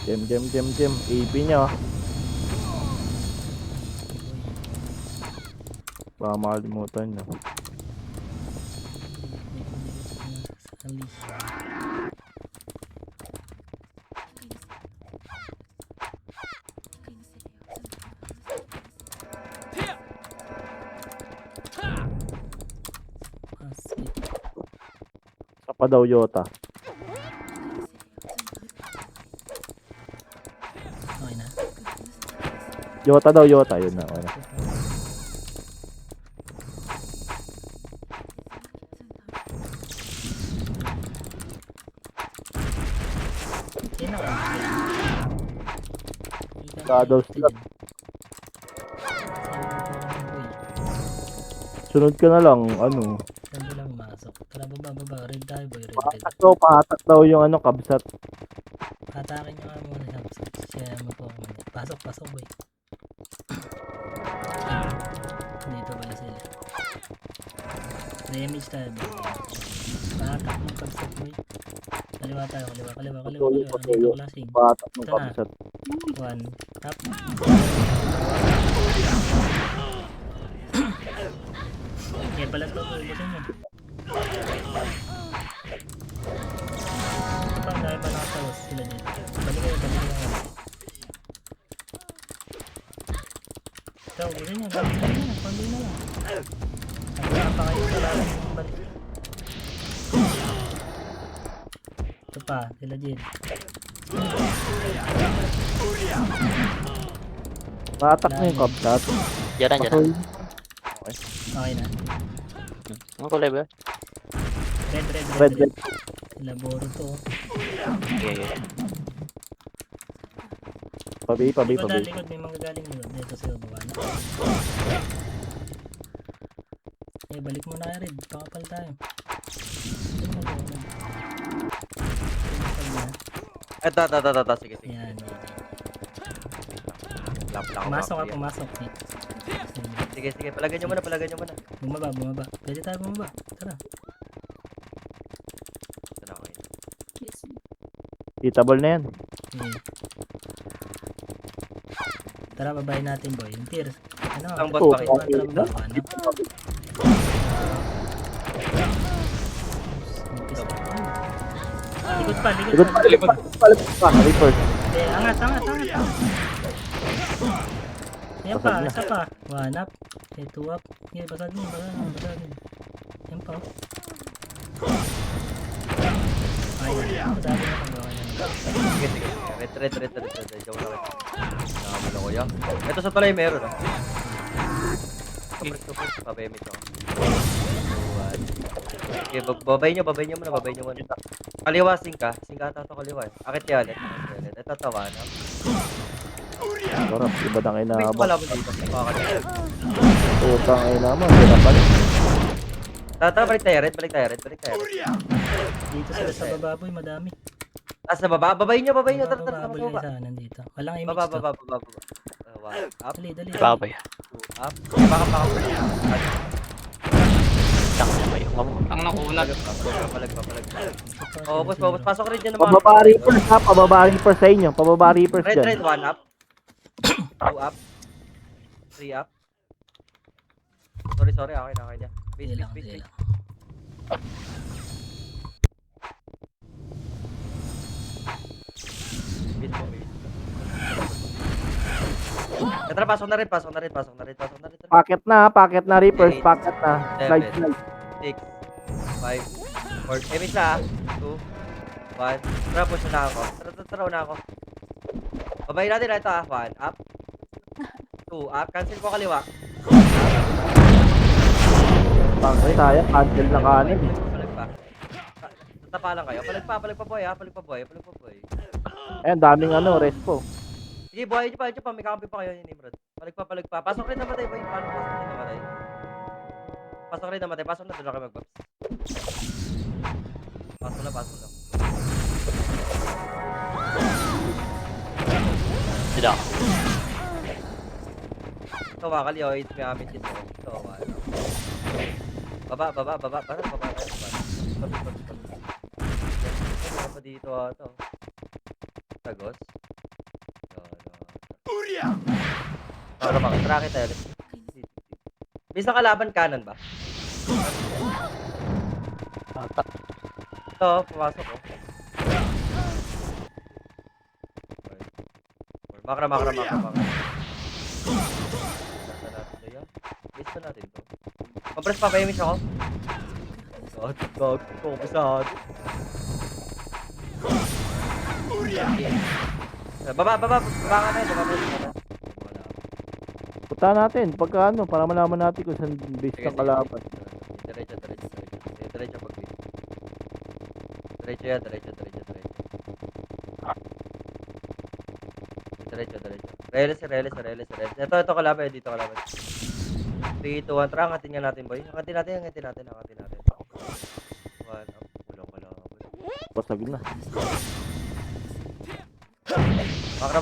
Gem. AP niya. Baka makalimutan niya. Sa pa daw Yota. Okay na. Yota daw Yota. Yun na. Okay na. Sino ka? Shadow slot. Sunod ka na lang. Ano. Saan mo lang masok? Tara baba. Red tayo boy. Red. Pahatak daw yung ano, kabsat. Hatakin nyo nga muna. Siya mo po ako muna. Pasok boy. Dito pala sila. Damage tayo boy. Pahatak mo pag-set boy. Kaliwa tayo. Kaliwa. Dito klaseng. Pahatak ng Ito na. kabsat. 1. Tap. Okay, balas ko boy. Balas mo. Ito pa, dahil pa nakatawas sila dito. Balik kayo. Ito, gusto niya. Pandi na lang. Nagkaka pa kayo sa lalang yung balik. Ito pa, sila dyan. Pahatak na yung kabsat. Diyan na. Okay na. Ang kulay ba? Red. Laboro to. Okay. Pabi. Likod, may manggagaling likod. Dito sa baba na. Eh, balik mo na Red. Pakapal tayo. Ito. Sige. Yan. Pumasok. Sige. Palagyan nyo muna. Bumaba. Pwede tayo bumaba. Tara. Okay. Hitable na yan. Okay. Tara, babayin natin boy. Yung tier. Ano? Ang bot Oh, pa rin. okay. Likod pa. Reaper. Angat. Yan pa, isa pa. 1 up. 2 up. Okay, basag mo. Yan pa. Ayun. Madami na pagawa na. Sige. Red. Joke lang. Nakamulo ko yan. Ito sa tulay meron ah. Pabemit ako. Okay, babay nyo muna. Kaliwa, singka ata ito kaliwa eh. Akit yan. Ito tawa na. Sarap. Iba na kayo na Wait, habang. wala mo dito. Utang ay naman. Pinapalit. Tara, balik tayo, Red. Dito sila sa baba boy, madami. Sa baba, babayin nyo. Tara, Babay baba. kayo sa nandito. Walang image Baba. to. Up, Dali. Babay. up. Baka. Tak na ba yung ang nakulat? Palag pa. Oh, boss, pasok rin dyan ng mga... Pababa Reapers ha. Pababa Reapers sa inyo. Pababa Reapers Red, dyan. 1 up. 2 up. 3 up. Sorry, okay na. Dali lang. Base. Tara, pasok na rin. Packet na Reapers. Packet na. Slide. 6, 5, 4. Image na 2, 1. Tara, push na ako. Tara, una ako. Babayin natin ito 1 up. 2 up. Cancel ko kaliwa. Pangkay tayo. Cancel na kanin. Palag pa. Tatapa lang kayo. Palag pa boy. Ayan, daming respo. Sige, buhay nyo pa. May kakampi pa kayo ni Nimrod. Palag pa. Pasok rin namatay boy. Paano pasok rin namatay? Pasok na doon kayo mag-box. Pasok lang. Sila. Ito, wakali o. May amin dito. Ito, Baba. Baba. Ano pa dito ito? Tagos. Bakit? Trakit tayo. Bisa kalaban kanan ba? Ata. Ito, pumasok ko. Makra. Base pa natin to. Compress pa, pa-image ako. Gag, kumpisado. Baba ka na yun, baba ka na. Punta natin, pagka ano, para malaman natin kung saan base ng kalaban. Diretso pag Diretso yan. Diretso. Reles. Ito kalaban, dito kalaban. 3, 2, 1, tara, angatin nga natin, boy. Angatin natin. 1 up. Wala, boy. Basag na. Makra.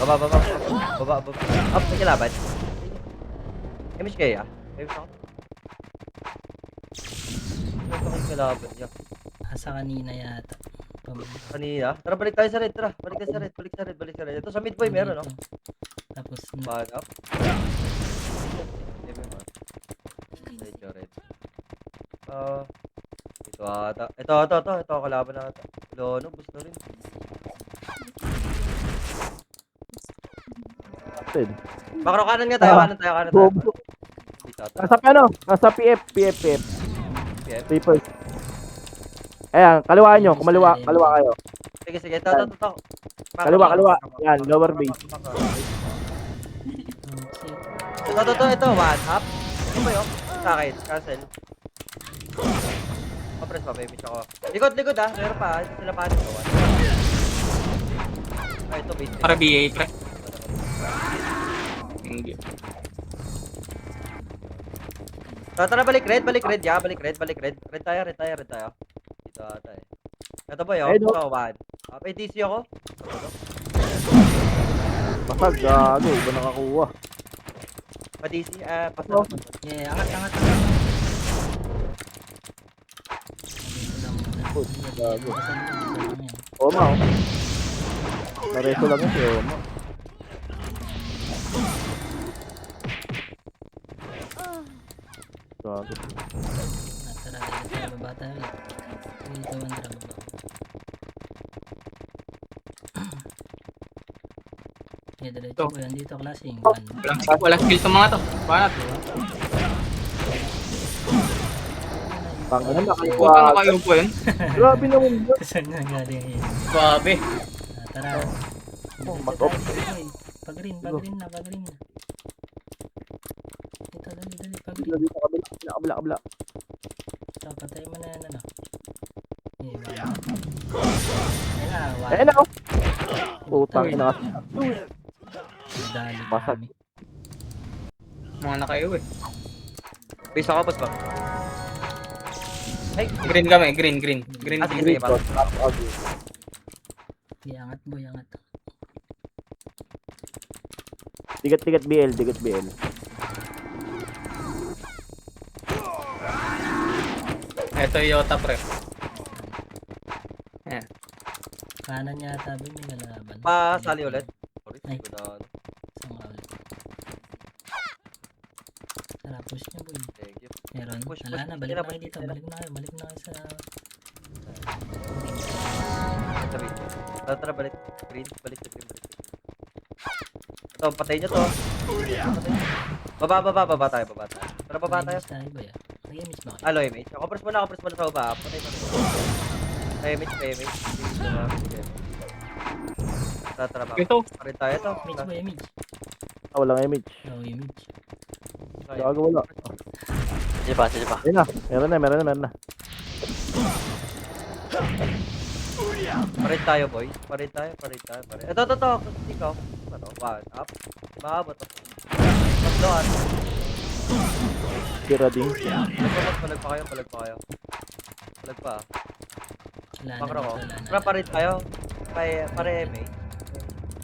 Baba. Up, may kalaban. Image kayo, ah. Image ako. Ito kayo kalaban niya. Asa kanina yata. Kanina. Tara, balik tayo sa red. Balik sa red. Ito sa mid boy, meron, no? Tapos, Bad up. Diretso red. Ito ata. Ito, kalaban na ata. Lono, gusto rin. Natin. Makro kanan nga tayo, kanan tayo. Bobo. Dito ata. Nasa ano? Nasa PF. PM. Reapers. Ayan, kaliwaan nyo. Kaliwa kayo. Sige. Ito. Kaliwa. Yan, lower base. Ito, 1 up. Ano ba yun? Sa akin, cancel. Press pa, baby, ako. Likod ah. Meron pa, sila pa dito. Ito, base. Para BA, pre. Hindi. Tara, balik red. Red tayo. Dito ata eh. Ito ba yun? Ayun, Ito, 1. ATC ako. Basag, gago. Iba nakakuha. Pa-DC, Ito. yeah, angat. Gago. Oma, oh. Nareso lang yun si Oma. Gago. Tara, baba tayo. Dito, Andra, baba. Yeah, diretso ko yan dito, klaseng. Walang skill sa mga to. Banat. Pangalan, Huwag nakaliwa. kang nakayupo yun. Grabe naman yun. Saan nga galing yun? Grabe. Tara. mag-off. Pag-green na. Dito, dali, pag-green. Dito, kabila. So, patay mo na yan, ano. Yeah, Ayan na, oh. Putang ina kasi. Dali, Basag. kami. Mga nakaiuwi. Base ako, pas ba? Ay, Green kami, green. Ah, sige, ba? Angat, boy, angat. Tigat BL. Ito yung Yota, pre. Ayan. Kanan yata, boy, may kalaban. Pasali ulit. Sorry, Ay. ko na. Isang ka ulit. Tara, push niya, boy. Thank you. Meron. Push, Wala na, push, balik sila, na kayo push, dito. sila. Balik na kayo sa... Sabi. Tara, balik. Balik sa green. Ito, patay nyo to. Baba tayo. Tara, baba tayo. Nag-image tayo, boy, ah. Nag-image ba kayo? Alo, image. Ako press muna sa baba. Patay na. Image. Tara, baba. Ito. Parin tayo to. Image, boy, image. Walang image. Oh, image. Gago, wala. Sige pa. Ayun na. Meron na. Parin tayo, boy. Parin tayo. Ito. Ikaw. Ano? 1 up. Maabot to. Patloan. Tira din. Palag pa kayo. Palag pa. Wala na Makro ko. dito, wala na. Tara, parin tayo. Pare MA.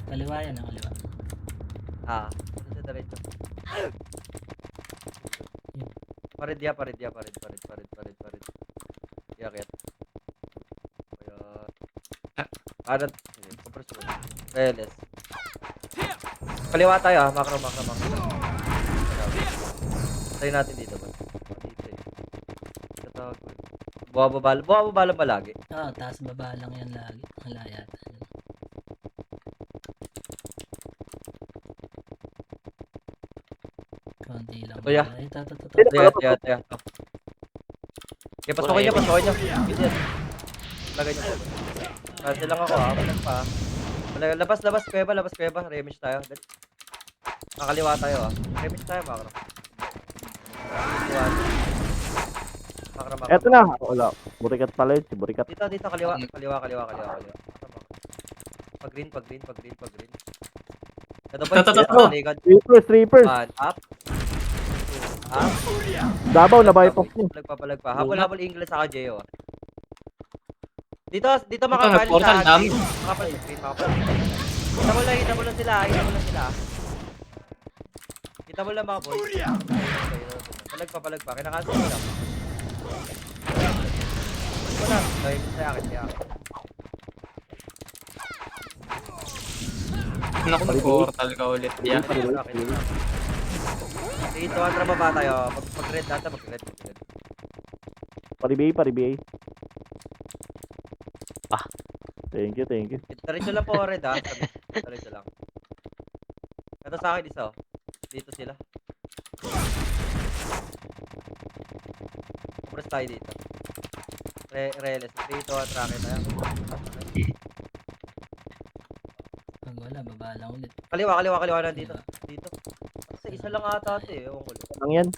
Kaliwa yan, kaliwa. Ito sa diretso. Parid. Yakit. Kanan. Compress mo. Reles. Kaliwa tayo ah. Macro. Tayo natin dito ba? Dito eh. Tatawag ko. Buwa lang ba lagi? Oo, taas baba lang yan lagi. Wala yata. Konti lang. Ito, ya. Ito. Tayo. Okay, pasukin niyo. Ganyan. Lagay niyo. Cancel lang ako ah. Walang pa. Labas kuweba. Remish tayo. Kakaliwa tayo ah. Remish tayo, Macro. Macro. Eto na. Wala. Burikat pala yun. Si Burikat. Dito, kaliwa. Pag green. Ito pa Ito. Strippers. One, up. Up. Dabaw na bypass mo. Palag pa. Habol English ako, Jeo. Dito makapal portal, sa dam. green. Makapal sa green. Kita mo lang sila. Kita mo lang mga boy. Palag pa. Kinakasin mo lang. Wala. Dahil sa akin. Naku, nag-portal ka ulit. Yeah. Dito, ang traba tayo. Mag-red data, mag-red. Paribay. Thank you. Diretso lang po, red ha. Diretso lang. Ito sa akin isa. Dito sila. Press tayo dito. Reles. Dito, atake tayo. Pag wala, baba lang ulit. Kaliwa na dito. Dito. Kasi isa lang ata ito eh. Ewan ko lang. Ang yan.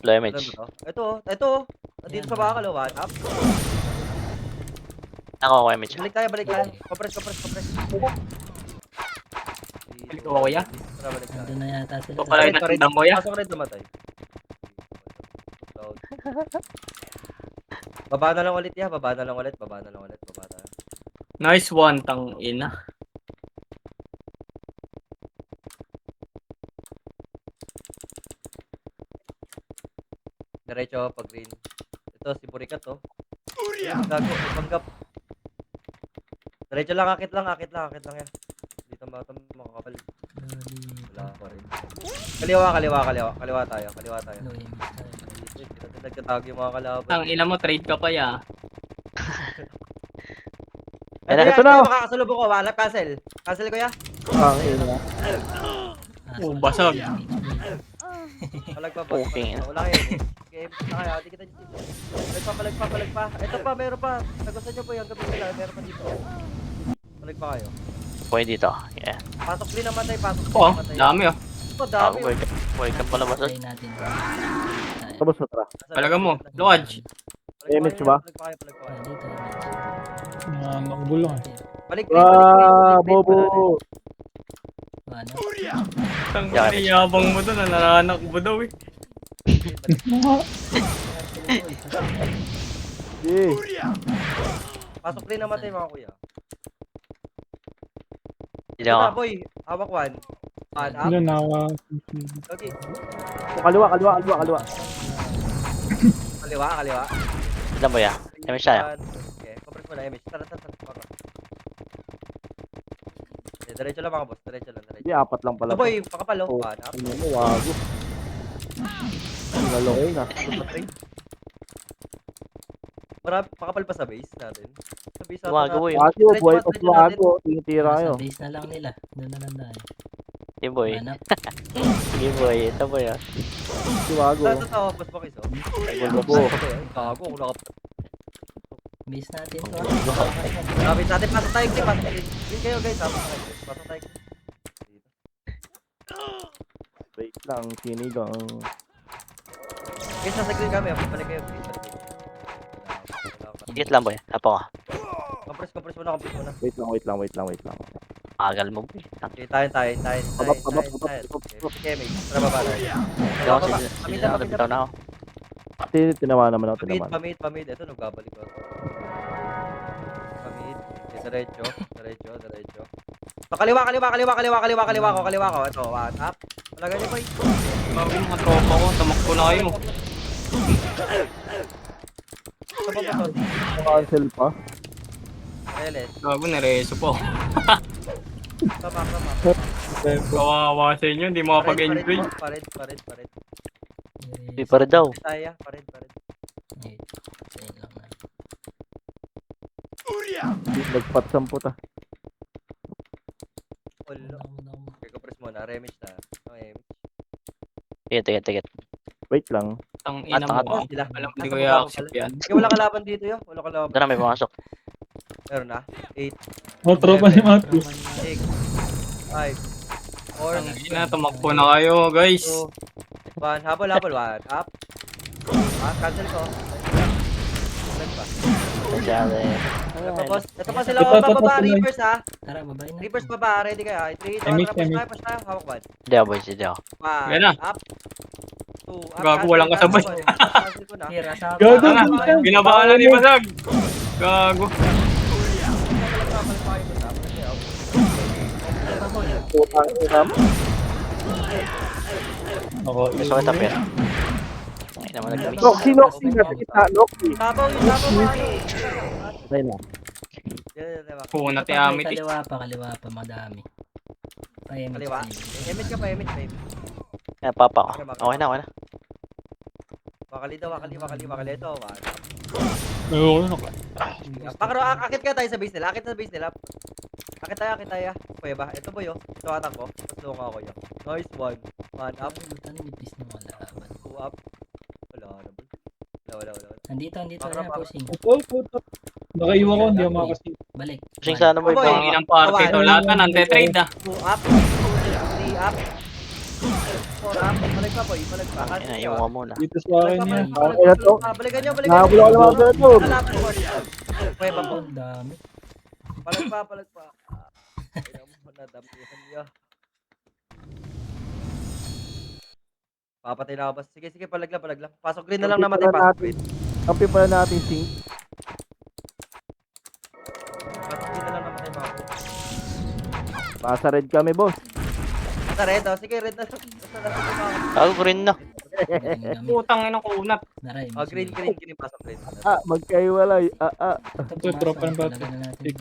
Damage. Ito. Dito sa baka kalawa. Up. Ako, damage. Balik tayo. Compress. Balik ko, kuya. Balik tayo. Nandun na yata sila. Ito pala yung natandang ko, ya. Pasok rin namatay. Baba na lang ulit ya. Baba na lang ulit. Baba tayo. Nice one, tang ina. Diretso pag green. Ito si Burikat to. Gago, panggap. Diretso lang, akit lang yan. Dito makakapal. Wala pa rin. Kaliwa tayo. Low image tayo. Nagtatawag yung mga kalaban. Tang ina mo, trade ka pa ya. Ito na. Makakasalubong ko, wala cancel. Cancel ko ya. Ang ina. Oh, basag. Palag pa. Okay. Wala kayo. Game na kaya, di kita dito. Palag pa. Ito pa, meron pa. Nagustuhan nyo po yung gabi nila, meron pa dito. Palag pa kayo. Pwede dito. Yeah. Pasok din namatay. Oh, dami oh. Ito, dami. Wake up pala basag. Try natin. Tapos na tra. Talaga mo, dodge. Damage ba? Palag pa kayo. Dito, Nakagulo. Balik. Bobo. Ano? Tang yabang mo doon, nananak mo daw eh. Yay. Pasok din namatay mga kuya. Hindi Ito ako. na, boy. Hawak one. One up. Ano nawa? Okay. Kaliwa. Kaliwa. Alam mo ya. Damage tayo. Okay. Compress mo na, image. Tara. Okay, diretso lang mga boss. Diretso lang. Hindi, apat lang pala. Ito boy, pakapalo. Oh. One up. Ano mo, wago. Naloy na. Marami, pakapal pa sa base natin. Sa base natin. Wago eh. Wago, buhay pa sa wago. Tinitira kayo. Sa base na lang nila. Doon na lang tayo. Sige boy. Hanap. Sige boy. Ito boy ah. Si wago. Ito, boss pa kayo. Bobo. Gago, kung nakap... Base natin to. Sabi natin, pasok tayo. Green kayo guys. Pasok tayo. Wait lang, sinigang. Guys, nasa green kami. Balik kayo. Higit lang boy. Apo ka. Compress mo na. Wait lang. Agal mo boy. Okay, tayo. Abap. Okay, may tara baba tayo. Ikaw kasi bitaw na ako. Tinawa naman ako. Pamid. Ito, nagbabalik ako. Pamid. Okay, diretso. Kaliwa ko. Ito, one up. Talaga niyo, boy. Bago mga tropa ko. Tamakbo na kayo. Ito pa. Cancel pa. Teles. Gago, nareso po. Tama. Kawawa sa inyo, hindi makapag-enjoy. Pared. Uy, para daw. Saya, pared. Sa'yo lang na. Hindi nagpatsampo ta. Ulo. Okay, ko press muna. Remage na. Okay. Tiget. Wait lang. Ang ina mo. Tapos sila. Alam ko, hindi Nasa ko baba i-accept pala. yan. Sige, wala kalaban dito yo. Wala kalaban. Doon na may pumasok. Meron na. 8, Oh, tropa ni Matthew. 6, 5, 4, Ang ina, tumakbo na kayo, guys. 2, 1. Habol. 1. Up. Cancel ko. Cancel pa. Masyado eh. Tapos, ito pa sila. Ito, Baba, tuloy. Reapers ha. Tara, babay na. Reapers baba. Ready kayo. 3, 2, 1. Push tayo. Hawak 1. Hindi ako boys, hindi ako. Yan na. Up. 2, up. Gago, walang kasabay. Cancel ko na. Tira, sapa. Gago. Tara na, binabahan na ni Basag. Gago. Putang ina mo. Ako, Gusto kita pero. Ay naman nag-mix. Noxy, nasa kita, Noxy. Tabaw yun, tabaw. Patay na. Punat ni Kaliwa Amethyst. kaliwa pa, madami. Pahimik Kaliwa. sa Emit ka pa, emit. Ayan, papa ko. Okay na. Wakali. Ito, ayoko na. Pakaro, akit ka tayo sa base nila. Akit tayo. Pwede ba? Ito boy, oh. Ito atang ko. Tapos lunga ako yun. Nice one. Man up. Buta ni nipis na wala laban. 2 up. Wala na boy. Wala. Nandito, Pakro, na pushing. Ito, puto. Nakaiwan ko, hindi ako makasip. Balik. Kasing sana boy, Boy, Hindi baka ng party to. Lahat na nante-trade ah. 2 up. 3 up. 4 up. Balik pa boy. Balik pa. Ayun na, iwan ko muna. Dito sa akin yan. Balikan nyo. Nakabulo ka naman sa ito. Pwede pa po. Ang dami. Palag pa. Ayun mo na, damihan niya. Papatay na ako ba? Sige, palag lang. Pasok green na lang naman tayo. Pasok green. Kampi pala natin sing. Pasok green na lang naman tayo. Pasa red kami, boss. Basta red, oh. Sige, red na. Basta Ako ko rin na. Putang ina kunat. Naray. Oh, green. Pasok green. Magkaiwalay. Ito, tropa ng bata. natin.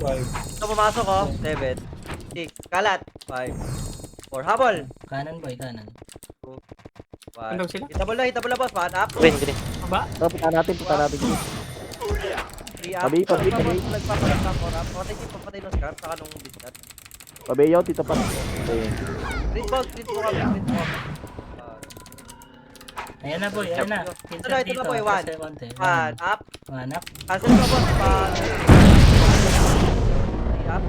5. Ito pumasok, oh. 7, 6, kalat. 5, 4, habol. Kanan boy, kanan. 1. Ano sila? Hitabol na, boss. 1 up. Green. Ba? Punta natin. 3 up. Pabi. Palag pa. 4 up. Papatay ng scar. Saka nung bistat. Pabeyaw, tito pa. Green ball kami. Ayan na boy, ayan na. Ito na, boy. 1 up. One up. Cancel ka, boss. 3 up.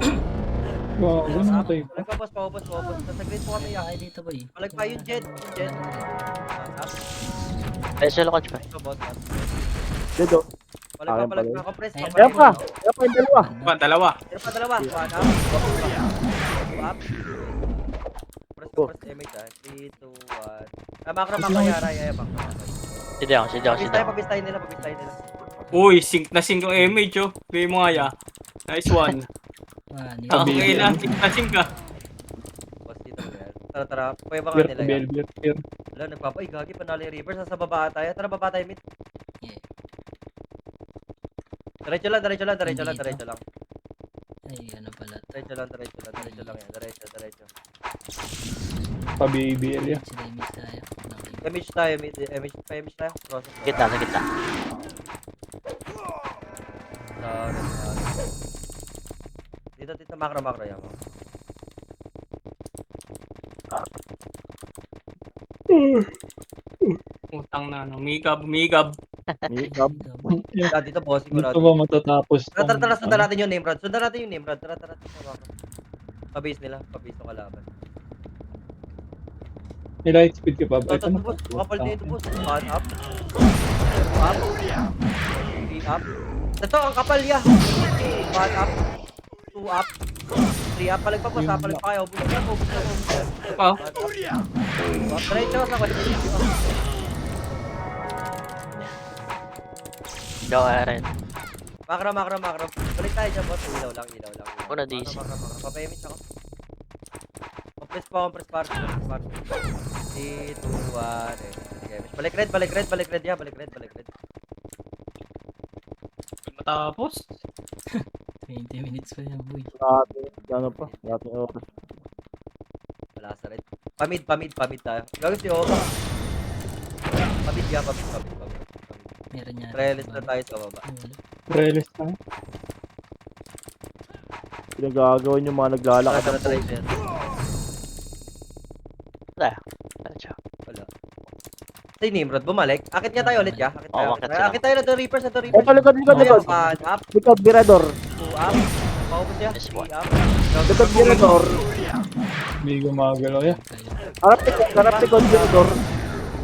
Wow, ano na tayo? Palag pa, boss. Paubos. Nasa green po kami. Ay dito boy. Palag pa yung jet. 1 up. Ay, sila ko pa. Ito, boss. Dedo. Palag pa. Compress. Ayan. Kaya pa yung dalawa. Ba, dalawa. Pero pa dalawa. 1 up. 2 up. Compress damage, 3, 2, 1. Makro yara. Sige ako. Pabistahin nila. Uy, sync na sync yung image oh. Bigay mo nga ya. Nice one. Ang ina, sync na sync ah. Boss, dito mo yan. Tara. Pwede ba Clear, nila yan? clear. Wala, nagpapa. Ay, gagi, panalo yung Reaper. Sa baba tayo. Tara, baba tayo, mid. Yeah. Diretso lang. Ay ano pala. Diretso lang yan. Diretso. Pa-BBL yan. Damage tayo. Damage tayo, mid. Damage tayo. Process. Sa gitna. Dito, makro yan. Utang na, no. Migab. Mikab. Dito, bossing ko Dito natin. ba matatapos? Tara, sundan natin yung name rod. Tara. Pa-base nila. Pa-base ng kalaban. May light speed ka pa ba? Ito, boss. Makapal dito, boss. 1 up. 2 up. 3 up. Ito, ang kapal ya. 1 up. 2 up. 3 up. Palag pa, boss. Palag pa kayo. Ubus na. Oh. Diretso sa balik. Ikaw, Aaron. Makro. Balik tayo dyan, boss. Ilaw lang. Una, DC. Papayamit ako. Compress power. 3, 2, 1. Balik red. Balik red. Matapos. 20 minutes pa yan, boy. Ano pa? Dating oras. Wala sa red. Pamid tayo. Gagawin si Oba. Pamid. Meron niya. Trellis na tayo sa baba. Relis na. Pinagagawin yung mga naglalakad. Tara, try yan. Wala. Diretso. Wala. Si Nimrod, bumalik. Akit nga tayo ulit, ya. Akit sila. Akit tayo na, the Reapers. Ito, likod. One, up, Likod, Mirador. 2, up. Paubos niya. Yes, 3, one. up. Likod, Mirador. Hindi gumagalaw yan. Harap likod, Mirador.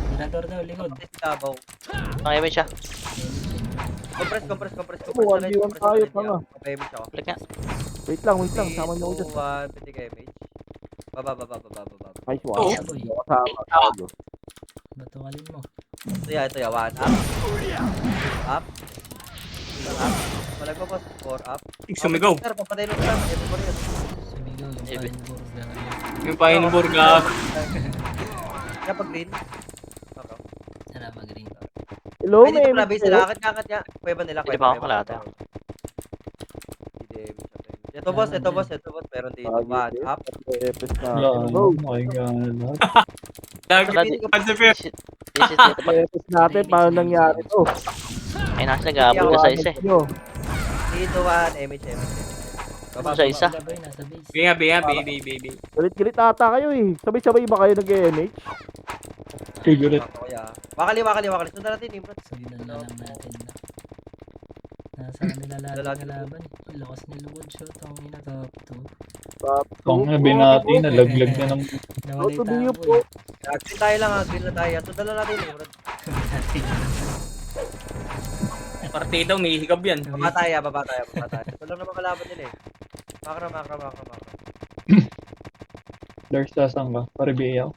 Mirador daw, likod. Tabaw. Ang image siya. Compress. Oo, hindi lang tayo, tanga. Pag-image ako. Balik nga. Wait lang. Sama niyo ko dyan. 2, 1, pitik image. Baba. Nice one. Oh. Hindi ako kasama. Batukalin mo. Ito ya. 1, up. Up. 2, up. Palag pa po. 4, up. Sumigaw. Sir, papatay nung sir. Ito po rin. Sumigaw yung Ebe. Pine Burger. Yung Pineburg, Kaya pag green. Okay. Sana mag-ring. Hello, Ay, dito may pala, base nila. Akit niya. Kuweba nila. Hindi pa ako kalata. Ito boss. Meron dito. 1, up. Wala. Nakinggan na lahat. Nag-disappear. This is dito pa. Epis natin, paano nangyari to? Ay, nasa nag-aabot ka sa isa eh. Dito 1, image. Ano sa isa? Boy, nasa base. Baby. Galit ata kayo eh. Sabay-sabay ba kayo nag-MH? Figurate. Wakali. Sundan natin, Nimrod. Sundan na lang natin na. Nasa kanila lahat ng laban. Ang lakas ni Lugod shot. Ang ina top 2. Kung binati na, laglag na ng... Nawalay Auto niyo tayo, boy. Green tayo lang, green na tayo. Sundan lang natin, Nimrod. Partida, umihigab yan. Baba tayo. Ito lang naman kalaban nila eh. Makra. Dark sasang ka. Paribiyaw.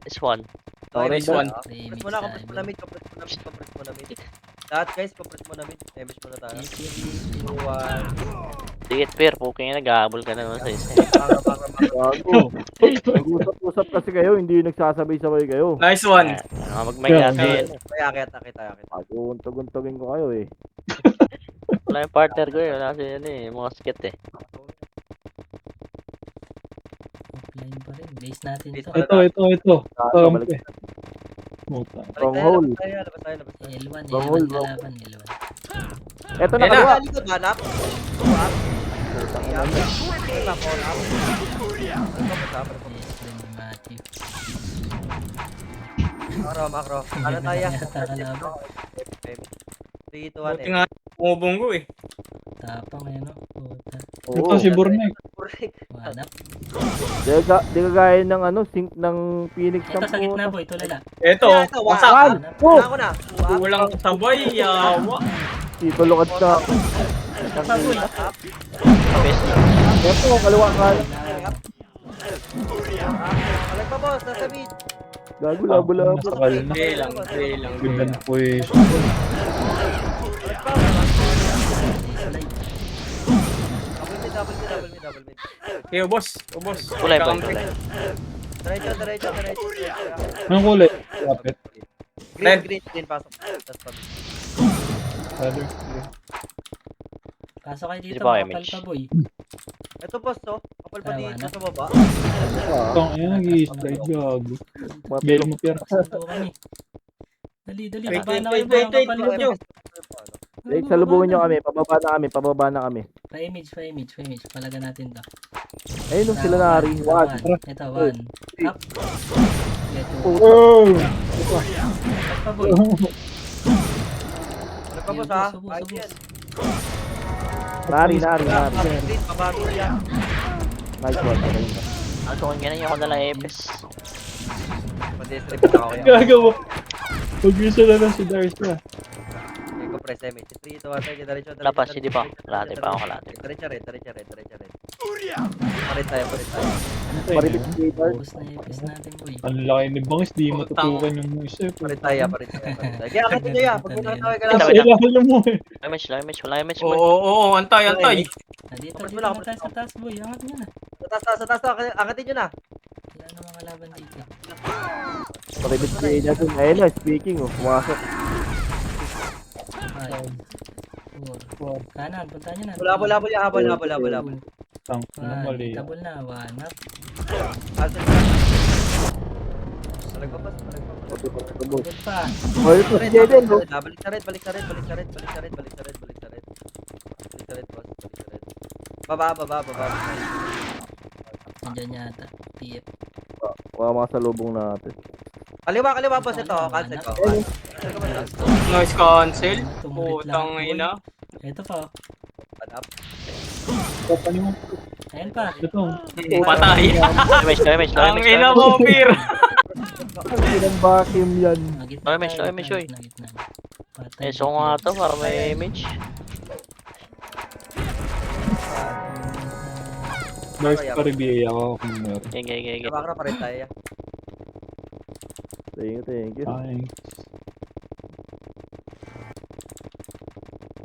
This one. Nice one. Compress mo na mid. Lahat guys, compress mo na mid. Image mo na tayo. 2, 1. Sige, Peer. Puking nag-aabol ka na naman sa isa. Gago. Nag-usap kasi kayo, hindi nagsasabay-sabay kayo. Nice one. Magmayate yan. Kaya akit. Untog-untogin ko kayo eh. Wala yung partner ko eh. Wala kasi yan eh. Mga skit eh. Offline pa rin. Base natin to. Ito. Balik. Puta. Stronghold. Labas tayo. L1, Wrong L1 hole, kalaban, L1. Eto na Yan na. kaliwa. Likod, hanap. 2, up. 3, up. 4, up. Yes, then Matthew. Makro. Ano tayo? Yata kalaban. 3, 2, 1. Buti nga, bumubunggo eh. Tapang eh, no? Puta. Ito si Burnek. Wanap. Di kagaya ng sync ng Phoenix Ito sa gitna, po. boy. Tulala. Eto, wasak. One, two. Ako na. 2, up. Walang sabay, yawa. Dito lukad ka. Ito pa, boy. Up. Best. Eto, kaliwa ka. Palag pa boss, nasa mid. Gago, labo-labo. Sakal na. Day lang. Ganda na po eh. Palag pa. Slide. Double mid. Okay, ubos. Kulay ba? Kulay. Diretso. Anong kulay? Lapit. Green, pasok. Tapos pa. Color. Pasok kayo dito, Hindi ba makapal image? pa, boy. Ito boss, to. Kapal pa dito sa baba. Itong yan, nag-i-slide gago. Belo mo pera. Santo kami. Dali, Wait, baba na wait, kayo, boy. wait, Ang kapal wait, nyo. Like, salubungin nyo kami. Pababa na kami. Pa-image. Palaga natin to. Ayun nung sila nari. One. Ito, 1. Up. Ito. Oh! Pa, boy. Ano pa boss ha? Subo. Ayos yan. Nari. Green, pabago yan. Nice one. Ako kung ganyan ako nalang epes. Pag-distribute ako yan. Gagawa. Mag-visa na lang si Darsa. Hindi ko press image. 3, 2, 1, diretso. Wala pa, hindi pa. Kalate pa ako kalate. Diretso rin. Palit tayo. Maribit si Gator. Ubus na epis natin, boy. Ang laki ni Bangs, di matutukan yung mga isa. Palit tayo. Kaya akit nyo yan. Pag muna tayo ka Kasi lang. ilan mo eh. Wala image. Oo, antay. Dito Ubus mo na lang, tayo sa taas, boy. Angat nyo na. Sa taas. Akitin nyo na. Wala na mga laban dito. Maribit si Gator. Ayun na, speaking. Pumasok. Ay, 4. Kanan, punta nyo na. Habol, habol. Tang na mali. Tabol na, 1 up. Cancel ka. Palagpapas. Good pa. Oh, ito si Jaden, bro. Balik sa red, boss. Baba. Nandiyan yata. TF. Baka makasalubong natin. Kaliwa, boss. Ito, cancel ko. Noise cancel. Tumulit lang. Putang ina. Ito pa. Up. Kapani mo. Ayan pa. Ito. Patay. Damage. Ang ina mo, Pir. Ilang vacuum yan. Nagitna Damage, tayo, damage, oy. nagitna. Patay. Eh, so nga to para may image. Nice pa review ako kung meron. Gege. Makro pa rin tayo. Thank you. Ay.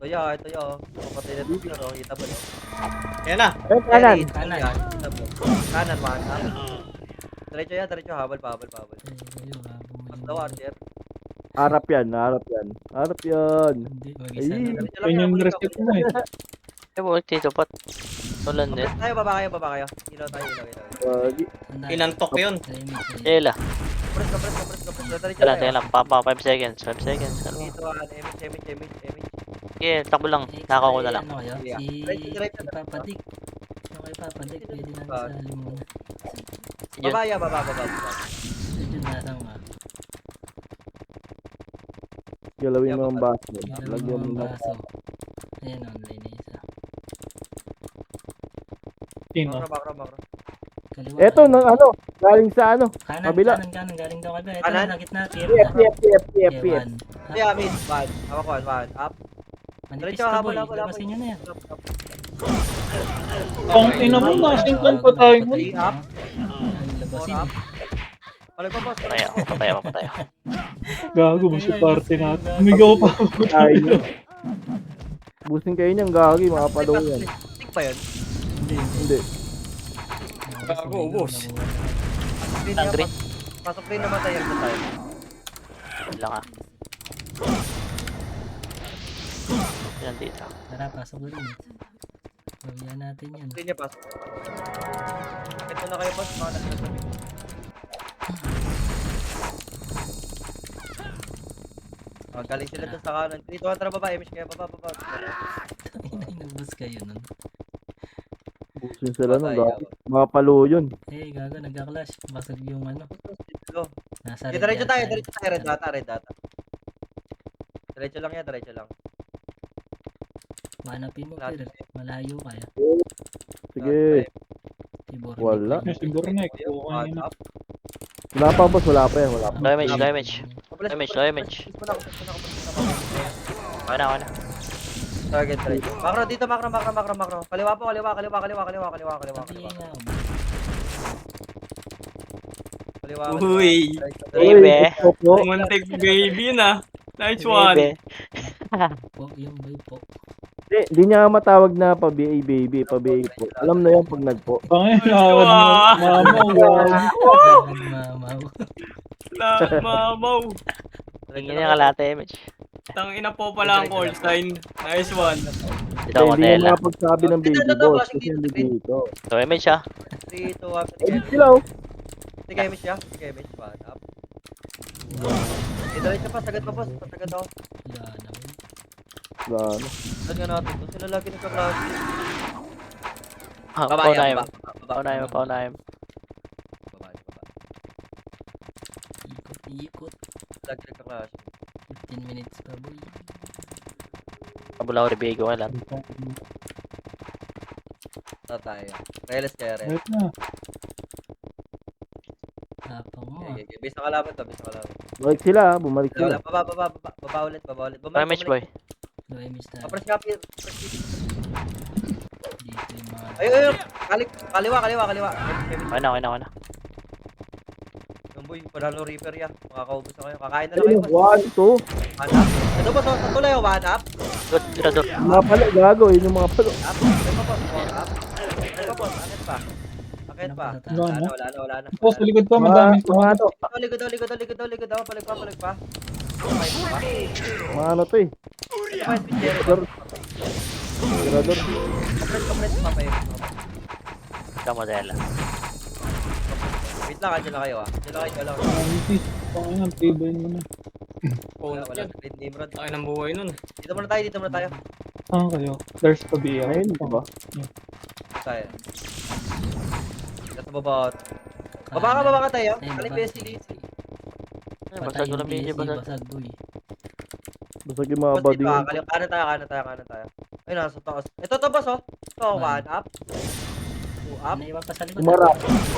Ito yo. Kapatid na dito, no? Kita ba, no? Yan na. Ay, kanan. Kanan. Kanan, man. Diretso, habol pa. Mas daw, Archer. Harap yan. Hindi, mag-isa Ay. na. Yun yung reset mo eh. Eh, buwag dito pat. Ulan din. Tayo, baba kayo. Ilaw tayo. Gagi. Inantok yun. Ela. Kapres. Diretso Tala, tayo. lang. Papa, 5 seconds. 5 seconds. Ano? Dito, image. Okay, takbo lang. Nakaw ko na lang. Ano kayo? Yeah. Si Diretso. Papadik. Okay, Papadik. Pwede lang sa limuna. Yun. Baba. Medyo narang Galawin mo ang baso. Lagyan Lagyan mo mo na. ang baso. Ayan, online na isa. Sino? Makro. Kaliwa. Eto, galing sa Kanan, kabila. kanan. Galing daw kayo. Ito Kanan? na, gitna. TF. Yeah, mid. One. One. Up. Manipis Diretso, ka, habol. boy. Labasin nyo na yan. Ang ina mo, nasingkan pa tayo mo. Three up. Labasin. Up. Palagpapas. Patay ako. Gago mo sa party natin. Umigaw pa. Ay. Busing kayo niyang gagi, makapalaw yan. Stick pa yun. Hindi. Gago, ubos. Green. Pasok rin naman tayo. Wala ka. Yan dito. Tara, pasok ulit. Gawin natin yan. Hindi niya pasok. Ito na kayo, boss. Mga nagsasabi. Galing sila dun sa kanan. Dito, tara baba. Image kayo. Baba. Inubos kayo nun. Busing sila nung gagi. Makapalaw yun. Eh, gago, nagka-clash. Basag yung ano. Dito. Nasa Diretso yata tayo. yan. Red data. Diretso lang yan. Manapin mo, Pir. Malayo kaya. Sige. Tibor. Wala. Siguro na, kukuha niya na. Up. Wala pa, boss. Wala pa yan. Damage. Okay na. Target diretso. Makro dito. Makro. Kaliwa po. Kaliwa. Sabihin nga ako. Kaliwa. Uy. Baby. Opo. Muntik baby na. Nice one. Po, yung boy po. Hindi niya matawag na pa-BA baby, pa-BA po. Alam na yan pag nagpo. Pangin, nakawad mo. Mamaw. Mamaw. Tingin niya kalate image. Tang ina po pala ang call sign. Nice one. Dito ako, Hindi niya Tela. makapagsabi ng baby Dito, boss. dito, Kasi hindi dito. So, image siya. 3, 2, 1. Eh, sila oh. Sige, image siya. One up. Diretso pa. Sagad pa, boss. Sagad ako. Wala na. Gano. Saan nga natin? Doon sila lagi nagka-clash. Paunahin. Baba. Ikot. Lagi nagka-clash. 15 minutes pa, boy. Kabulaw Ribigo ka lang. Tayo. Reales kaya rin. Wait na. Tapang mo. Okay. Base na kalaban to. Bumalik sila, ah. Bumalik sila. Baba ulit. Image boy. Low image tayo. Kapres nga, Dito yung mga... Ayun. Kaliwa. Okay na. Yung boy, panalo reaper yan. Makakaubos na kayo. Kakain na lang kayo. Ayun, 1, 2. One up. Ito boss, sa tulay o one up. Good, dito. Mga pala, gago. Yun yung mga palo. Up. Ito boss, one up. Ito boss, akit pa. Wala na. Wala na. Tapos, sa likod pa, madaming Mga to. Ligod daw. Palag pa. Mga ano to eh. Tirador. Tirador. Compress, papayag. Kamodela. Wait lang, andyan na kayo ah. Andyan na kayo, dyan lang. Easy. Panginoon, tibay mo na. Punot Wala yan. sa green Nimrod. Tayo ng buhay nun. Dito muna tayo, dito muna tayo. Saan kayo? There's pa BL. Ayun, di ba? Dito tayo. Nasa baba. Baba ka tayo. Ay, Kaling baba. BSD. Ay, basag ko ng BG, basag. Basag, boy. Basag yung mga Boss, body dito yun. ah. Kanan tayo. Ayun, nasa taas. Ito to, boss, oh. Ito, one up. Two up. Ano iba pa sa likod? Umarap.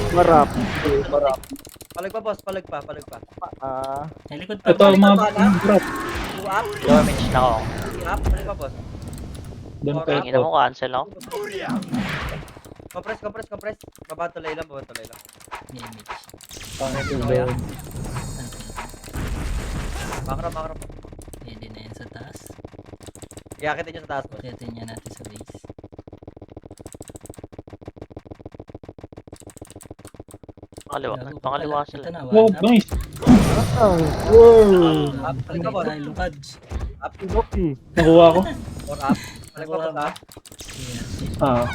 Umarap. Umarap. Palag pa, boss. Palag pa. Ah. Sa likod pa. Ito, mga drop. Two up. Damage na ako. Three up. Palag pa, boss. Doon pa Tingin na mo, cancel ako. Compress. Babatuloy lang. Damage. Kaya. Makram. Pwede na yan sa taas. Iakitin nyo sa taas, boss. Pakitin niya natin sa base. Pangaliwa sila. Ito na, Wow, one up. nice. Wow. Wow. Up. Palag pa, boss. Tayo lukads. Up. Okay. Nakuha ko. Four up. Palag pa, boss, ah. Ah.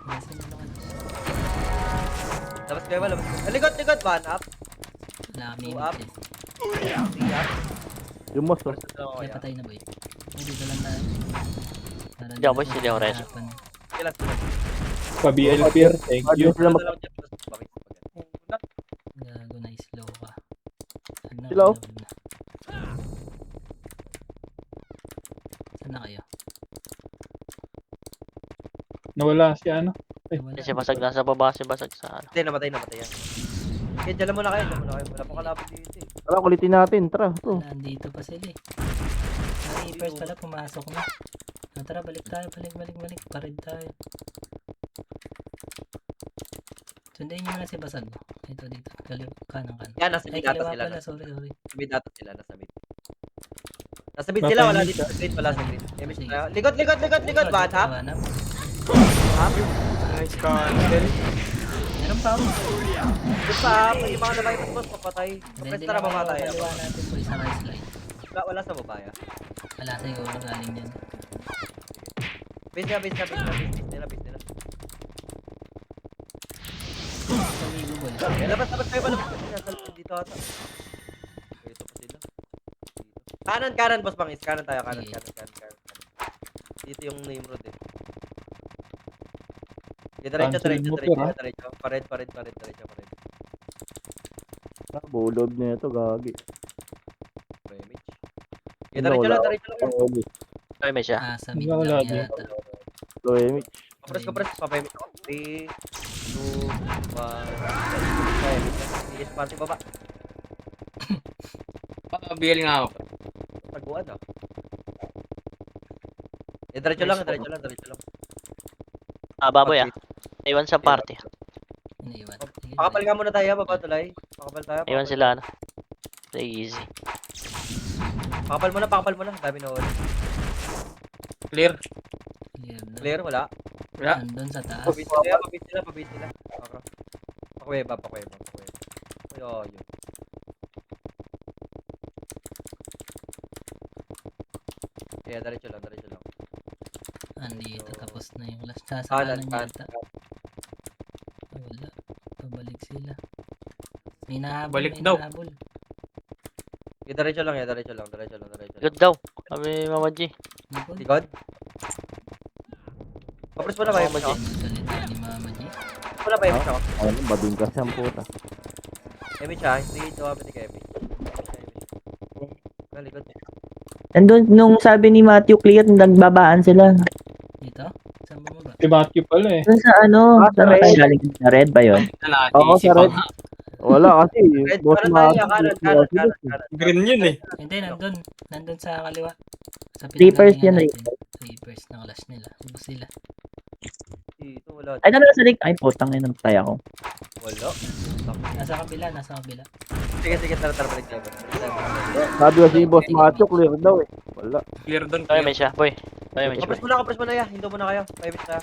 Kasi mo naman. Labas kayo ba? Likod. One up. Wala kami Two up. init eh. Three up. Yung mas oh. Kaya patay na boy. Dito lang tayo. Para Hindi ako, boy, hindi ako ready. harapan. Kailan? Pa BL Pier. Thank you. Sila mag- lang dyan, boss. Bakit? Gago na slow ka. Ano, Slow? ano na. Saan na kayo? Nawala si ano. Wala. Kasi basag nasa baba, si basag sa ano. Hindi, namatay yan. Okay, dyan muna kayo. Wala pang kalaban dito eh. Tara, kulitin natin. Tara. Ito. Nandito pa sila eh. Reapers pala pumasok na. Tara, balik tayo. Balik. Parid tayo. Sundayin nyo muna si Basag. Ito dito. Kanan. Yan, nasa Ay, mid data kaliwa sila. pala. Sorry. Nasa mid data sila. Nasa mid sila, wala dito sa green. Wala sa green. Likod. One up. One up. Up. Nice cancel. Meron pa ako. Basta, pag yung mga nabahay mas boss, papatay. Basta tara mamatay. Kaliwa natin po isang ice light. Wala sa babaya. Wala siguro galing yan. Base nila. Pag-igubol. Labas kayo pa. Dito ata. Ito pa sila. Kanan, boss bangis. Kanan tayo, kanan. Dito yung name road eh. Diretso. Pared. Bulob niya ito. Gagi. Damage. Diretso lang. Ay, may siya. Sa mid Wala lang din. yata. Low image. Compress. Papayamit ako. 3, 2, 1. Bilis party baba. BL nga ako. Taguan ah. Diretso lang. Baboy ah. Iwan sa party. Iniwan. Pakapal nga muna tayo, baba tulay. Pakapal tayo. Iwan sila ano. Easy. Pakapal muna. Dami na ulit. Clear. Clear, wala. Wala. Nandun sa taas. Pabit sila. Pakuweba. Ayun. Kaya diretso lang. Andito tapos na yung last. Kanan. Sasakalan yata. Wala. Pabalik sila. May nahabol. Balik daw. Diretso lang. Good daw. Kami Mama G. Likod. Kapres mo na ba yung mag-i? Salita ni Mama G. Wala ba yung mag-i? Ayun, bading ka siyang puta. Emi siya, hindi ito kami ni Kevin. Likod. Nandun, nung sabi ni Matthew clear, nagbabaan sila. Dito? Saan bumaba? Si Matthew pala eh. Doon sa ano, sa Red. galing sa red ba yun? Oo, Naisip sa red. ko nga. Wala kasi. Red, Boss kanan. Green yun eh. Hindi, nandun sa kaliwa. Sa Reapers yan, pinanggalingan natin. Reapers, nakalas nila. Ubus sila. Dito, wala. Ay, nandun sa rig. Ay, putang ina, tayo ako. Wala. Nasa kabila. Sige, tara, balik tayo. Sabi kasi yung boss macho, clear daw eh. Wala. Clear doon. Kaya may siya. Boy. Kaya may siya. Kapres mo na ya. Hindo muna kayo. Paimit na.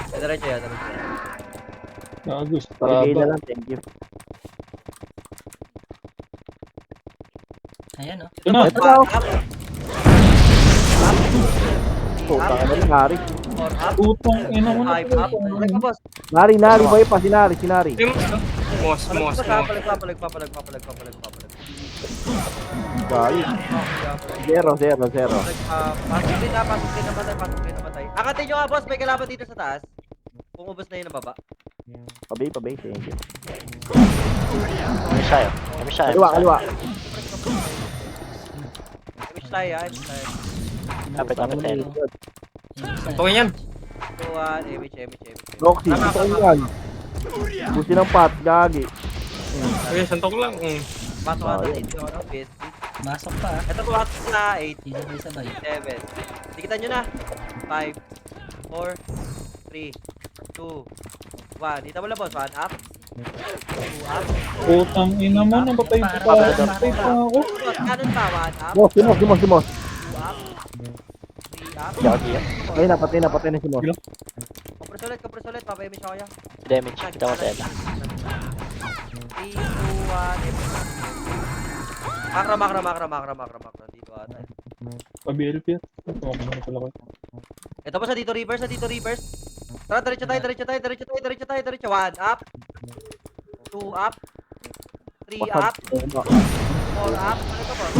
Diretso ya. Agus. Parigay Traba. na lang, thank you. Ayan o. Ito na. Ito na. Up. Puta ka na, Nari. 4 up. Utang ina mo na. 5 up. Balik pa, boss. Nari, buhay pa, si Nari. Mos. Papalag. Dahil. 0. Pasok din namatay. Akatin nyo nga, boss. May kalaban dito sa taas. Kung ubos na yun ang baba. Pabay, thank you. Kami siya. Kaliwa. Wish tayo, ha. Kapit. Tungin yan. 2-1, image. Roxy, Tama, ito tama. yan. Busi ng pot, gagi. Okay, santok lang. Pasok natin dito, no? Base. Masok pa ah. Ito pasok na 8, Di sabay-sabay. 7. Tikitan nyo na. 5, 4, 3, 2, 1. Dito mo lang, boss. 1 up. 2 up. Utang ina mo, namatay pa pa. Namatay pa ako. Boss, kanon pa. 1 up. Mos, si Mos. 2 up. 3 up. Ayun na, patay na si Mos. Compress ulit. Papayami siya kaya. Damage. Kita mo tayo. 3, 2, 1. Makro. Dito ata. Pabiel Pier. Tumakbo na pala ko. Ito pa sa dito reverse. Tara, diretso tayo. 1 up. 2 up. 3 up. 4 up. Ano ito po? 1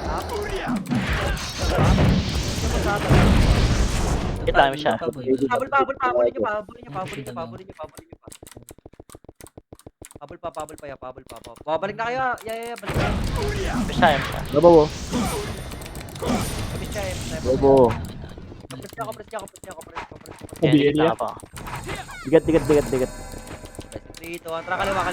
up. 2 up. Kita kami siya. Pabol pa. Pabulin nyo pa. Pabol pa. Balik na kayo. Yeah. Balik na. Kami siya. Labo. Kami siya. Labo. Compress niya. Pabiel Kita ya. pa. Digat. 3, 2, 1. Tara, kaliwa.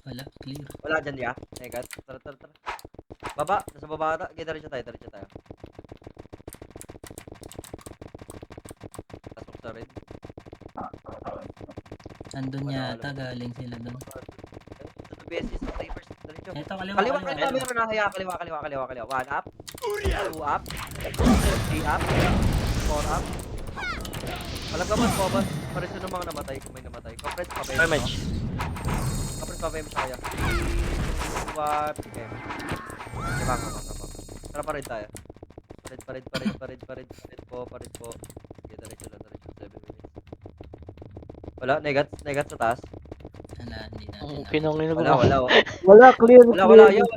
Wala, clear. Wala dyan, ya. Negat. Tara. Baba. Nasa baba ata. Okay, diretso tayo. Pasok sa red. Andun yata, galing sila doon. Beses sa reverse. Diretso. Eto, kaliwa. Meron na. Haya, kaliwa. 1 up. 2 up. 3 up. 4 up. Alam ka ba, Bobas? Pareso ng mga namatay kung may namatay. Compress, Damage. papayam siya kaya. 3, 2, 1. Okay. Baka. Tara, parid tayo. Parid po. Okay, diretso lang. 7 minutes. Wala, negat sa taas. Wala, hindi Ang natin. pinongin ko. Wala, clear. Wala, yaw.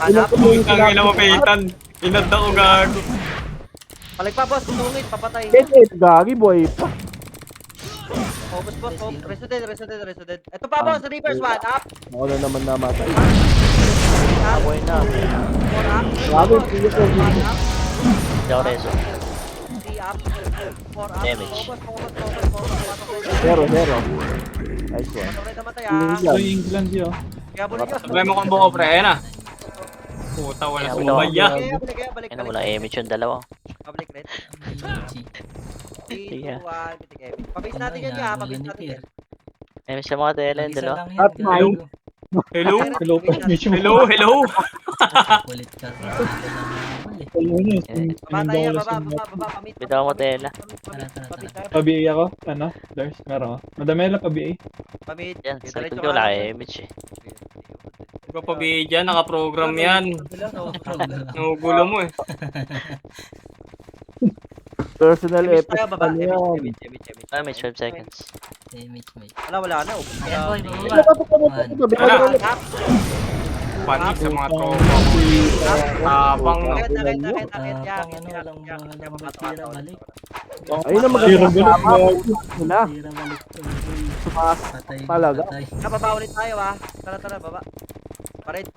Hanap. Ang ina mo, Peyton. Inad ako gago. Palag pa, boss. Tungit, papatay. Gagi, boy pa. Boss. Resident. Ito pa, boss. Reverse 1 up. Ako na naman namatay. Aboy na. 4 up. Gagi, clear. 1 up. Hindi ako reso. 3 up. 4 up. Damage. Focus. 0. Nice one. Patay namatay, ah. Ay, England ya. Kaya bulin nyo. Sabay mo kong buko, pre. Ayan na. Puta, wala Kaya sumabaya. Kaya balik. Ano wala image yung dalawa. Public red. G. 3, 2, Sige. 1. Pitik Epic. Pabase natin yan, ya. Pabase natin yan. Image sa mga tele yung Isa dalawa. lang yan, At gago. Hello? Hello pa. Medyo Hello? Kulit ka. Hello na. Baba tayo, baba. Pamit. Bitaw mo tela. Tara. Pabiay ako. Ano? Dars, meron ka. Madamela pabiay. Pamit. Yan, sa likod ko wala image eh. Huwag ka pabi dyan, nakaprogram yan. Nagugulo mo eh. Personal Image epic. tayo, baba. Ano yan? Image. Image 5 seconds. Damage may. Wala na. Ubus Ayan, boy, na. bababa. Panik sa mga tropa. Tapang no. Nakit. Tapang ano, walang matira balik. Ayun ang Zero maganda. balik. Sila. Tira balik to. Sumas. Patay. Talaga? Patay. Baba ulit tayo, ah. Tara, baba. Pared.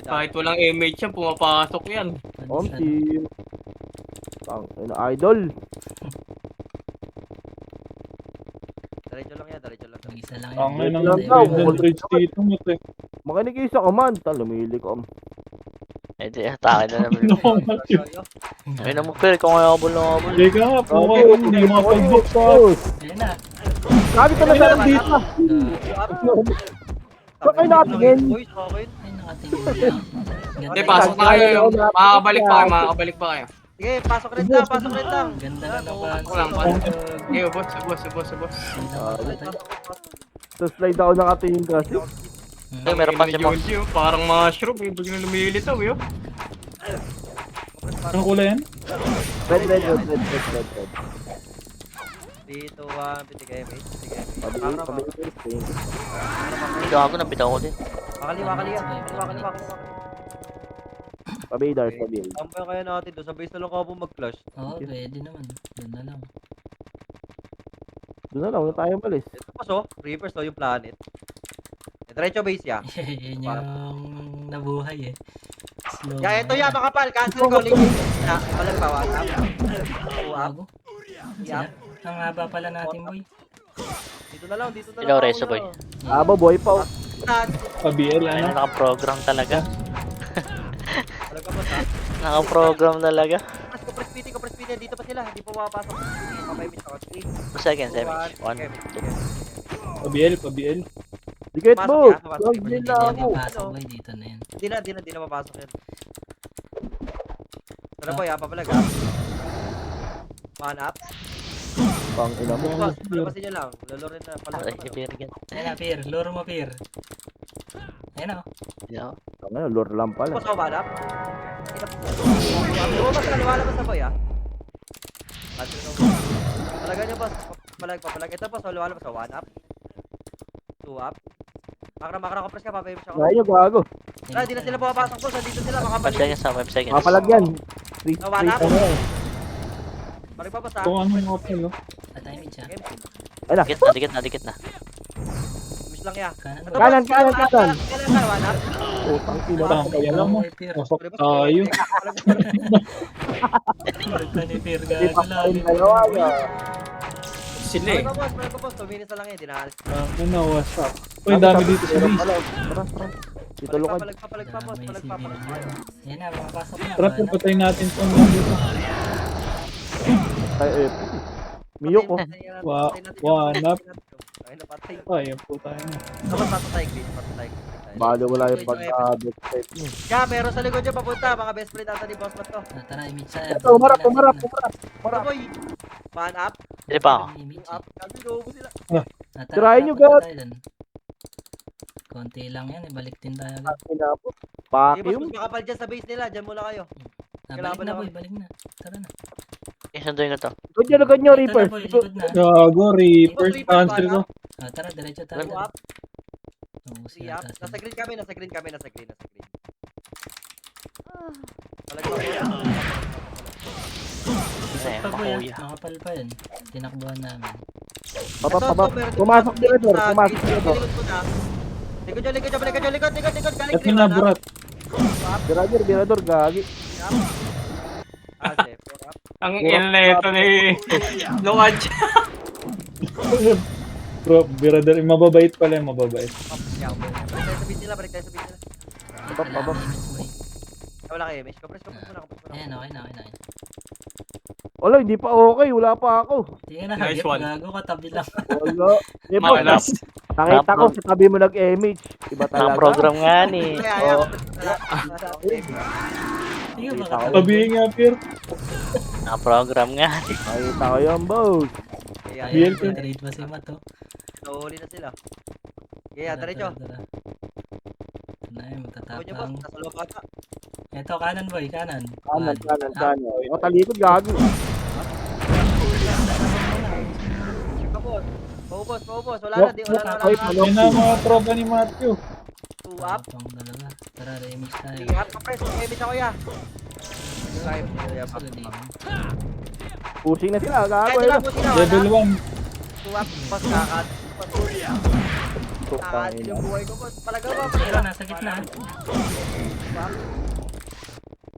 Kahit walang image yan, pumapasok yan. Om team. Ang idol. Diretso lang yan. Mag-isa lang Ang yan. ina ng 100 dito mo te. Makinig isa ka man. Lumili ko. Eh di, atake na naman. No, Matthew. Ay na mo Phil, kung ayaw habol na habol. Teka nga, po kayo. Hindi makapag-book sa Ayun na. Sabi talaga lang dito. Saan kayo nakatingin? Boys, okay. Ay, nakatingin. Hindi, pasok na kayo. Makakabalik pa kayo. Sige, pasok rin lang, pasok rin lang. Ganda na naman. Walang Okay, boss, boss. Sa slide ako nakatingin kasi. Ay, meron pa si Moss. Junji, oh. Parang mushroom, eh. Biglang lumilitaw, eh. Oh. Anong kulay yan? Red. 3, 2, 1, pitigay, mate. Pitigay, mate. Pabilis. Ikaw ako, nabitaw ko din. Kaliwa. Pabilis. Tampay kaya natin doon. Sabay sa lang ako mag-flash. Oo, pwede naman. Doon na lang. Doon na lang, huwag tayo malis. Ito pa so, Reapers to yung planet. Diretso base ya. Yun yung nabuhay eh. Slow. Ya, ito ya, makapal. Cancel ko. Link. Palag pa, one up. 2 up. Bago. Yup. Ang haba pala natin, boy. Dito na lang. Ilaw, Rezo, boy. Aba, boy pa. Pa-BL, Ano, ano? naka-program talaga. Palag pa boss ha. Naka-program talaga. Press PT. Dito pa sila. Hindi pa mapapasok. Papay-miss ako. 3, 2 seconds, 2, 1. 1. Pa-BL. Dikit Pasok mo. yan, pasok. Huwag Hindi din na na ako. mapasok, boy. Dito na yan. Hindi na mapasok yan. Tara boy, papalag ha. One up. Pang ina mo. Boss, palabasin nyo lang. Lolorin na. Palag Ay, pa. ibirigyan. Ayan na, Pier. Lure mo, Pier. Ayan na. Yeah. Ano, lure lang pala. Boss, one up. Lumalabas na boy ha. Palagan nyo boss. Papalag. Ito boss, lumalabas na. One up. 2 up. Makra ko press ka, papay-miss ako. Kaya gago. Tara, di na sila pumapasok boss. Nandito sila, 5 makapal. seconds na, 5 seconds. Mapalag yan. Wala. Ano yan? Palag pa boss ha. Kung ano mga pala. Patay mo siya. Game. Ay na. Dikit na. Miss lang ya. Kanan Ito, mo. Kanan. Kanan, one up. Utang ina. Utang kaya lang mo. Boy, Pier. Pasok tayo. Balik na ni Pier. Hindi Gago pa lang. rin dalawa. Sila, eh. Palag pa boss. 2 minutes na lang eh. Dinaalis. Ano, what's up? Uy, dami dito sa base. Tara. Dito Palag pa boss. Damay Palag si pa. Pier. Ayan na, makapasok na. Tara, Kanan. papatay natin itong dito. Ay, Miyok ko. One up. Ay, napatay. Ay, yan po tayo na. Tapos patay, Chris. Patay. Balo wala yung pagka-death type niyo. Kaya meron sa likod niya papunta. Mga best friend ata ni Boss Matt to. Ah, tara, image siya. Ito, umarap. Ito boy. One up. Hindi pa ako. Image. 2 up. Kasi naubo sila. Ah, tara, Tirahin nyo, punta God. tayo dun. Konti lang yan, balik din tayo agad. Ang ina po. Sige boss, Vacuum. mas makapal dyan sa base nila. Dyan muna kayo. Ah, balik Kailangan na, ba boy, balik na. Tara na. Isunduin ko to. Likod nyo, Ito Reaper. na, boy, likod na. Gago, Reapers. Cancel ko. Ah, tara, diretso tayo. 2 up. Oo, 3 up. sila Nasa green kami. Nasa green. Palag pa. Ay, Pa, boy, makuya. nakapal pa yan. Tinakbuhan namin. Pumasok dito. Pumasok dito. Likod nyo. Galing Ito green. na, One up. brat. Birador, gagi. Ah, sige. 4 up. Ang ina ni Luwad. Bro, birador. Mababait pala yung mababait. Yeah, balik tayo sa beat nila. Abap. Image, boy. Wala kayo, Mish. Kapres muna. Ayan, okay na. Wala, hindi pa okay. Wala pa ako. Tingnan na, Nice hagip, one. gago ka, tabi lang. Wala. Di ba? Malas. Nakita ko sa tabi mo nag-image. Iba talaga. Naka-program nga ni. Oo. Tingnan ba Ako. ka, Sabihin nga, Pier. Naka-program nga. Nakita ko yan, boss. Yeah, BL Ayan, trade pa si Mato. Nahuli na sila. Yeah, diretso. Tara. Ito na yun, Tawag niyo boss, matatapang. nasa loob ata. Ito, kanan, boy, kanan. Kanan. O, talikod, gago. Check ka boss. Paubos. Wala na. Ay, Yan na mga tropa ni Matthew. 2 up. Pang dalawa. Tara, remix tayo. 3 up. Kapres, mag-image ako ya. Live. Pushing na sila, gago. Kahit sila po sila. Level 1. 2 up. Boss, kakat. Tutang Kakat ina. yung buhay ko boss. Palagawa. Tara, nasa gitna.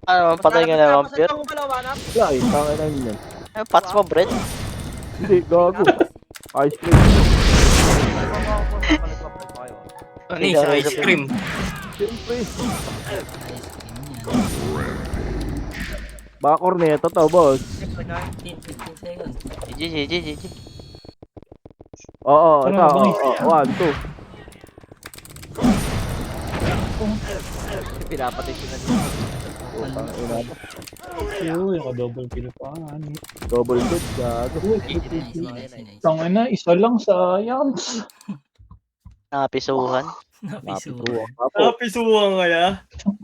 Ano, patay nga naman, Pier. Wala, tangin na yun. Ay, pats mo, bread. Hindi, gago. Ice cream. Ano yung sa ice cream? Siyempre. Ice cream yan. Baka corneto to, boss. 15 seconds. GG. Oo, ito. Tara, Oo, 1, 2. Pinapatay sila dito. Putang ina. Uy, double kill pa. Ano? Double dead, gago. Nice. Tangina, isa lang sayang. Nakapisuhan. Napisuhan. Napisuhan kaya.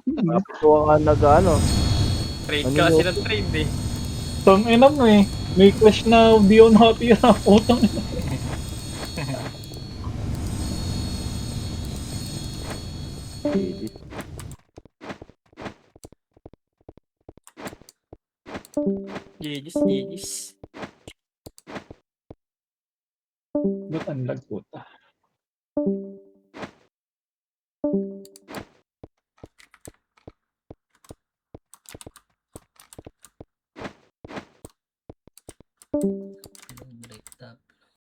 Napituwa ka nag-ano. Trade ka kasi ng trade eh. Tangina mo eh. May clash na di ako nakatira. Putang ina. GG's. Ba't ang lag puta?